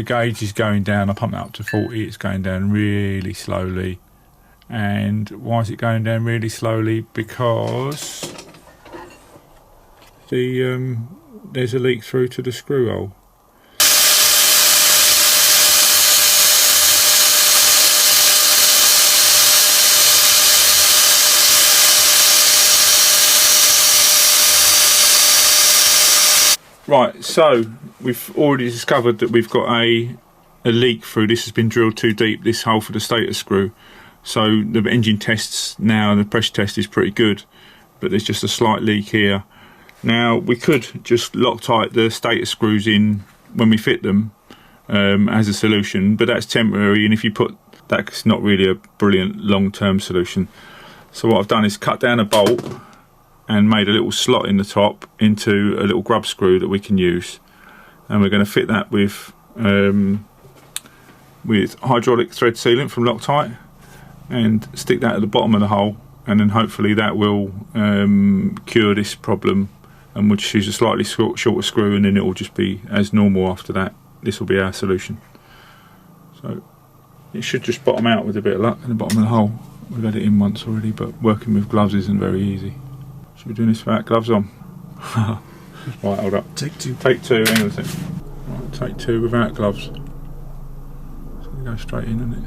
the gauge is going down. I pump it up to 40, it's going down really slowly. And why is it going down really slowly? Because there's a leak through to the screw hole. Right, so we've already discovered that we've got a leak through. This has been drilled too deep, this hole for the stator screw. So the engine tests now, the pressure test is pretty good, but there's just a slight leak here. Now we could just Loctite the stator screws in when we fit them as a solution, but that's temporary, and if you put that's not really a brilliant long-term solution. So what I've done is cut down a bolt and made a little slot in the top into a little grub screw that we can use, and we're going to fit that with hydraulic thread sealant from Loctite and stick that at the bottom of the hole, and then hopefully that will cure this problem, and we'll just use a slightly shorter screw, and then it will just be as normal after that. This will be our solution. So it should just bottom out with a bit of luck in the bottom of the hole. We've had it in once already, but working with gloves isn't very easy. Should we do this without gloves on? Right, hold up. Take two. Take two, hang on a second. Right, take two without gloves. It's going to go straight in, isn't it?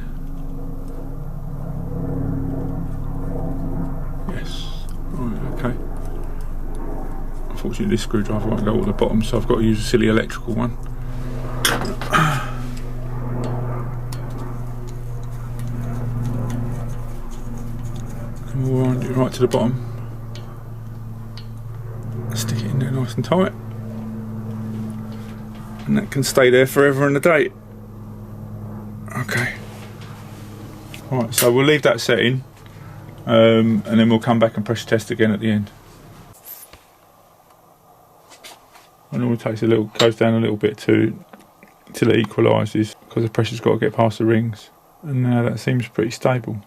Yes. Right, okay. Unfortunately this screwdriver won't go at the bottom, so I've got to use a silly electrical one. And we'll wind it right to the bottom. Stick it in there nice and tight, and that can stay there forever and a day. Okay. Alright, so we'll leave that setting, and then we'll come back and pressure test again at the end. It normally takes a little, goes down a little bit till it equalises, because the pressure's got to get past the rings, and now that seems pretty stable.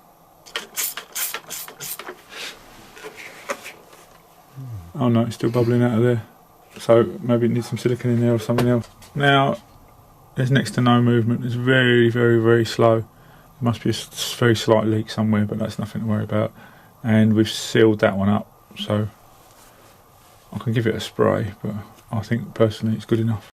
Oh no, it's still bubbling out of there. So maybe it needs some silicone in there or something else. Now, there's next to no movement. It's very, very, very slow. There must be a very slight leak somewhere, but that's nothing to worry about. And we've sealed that one up, so I can give it a spray, but I think personally it's good enough.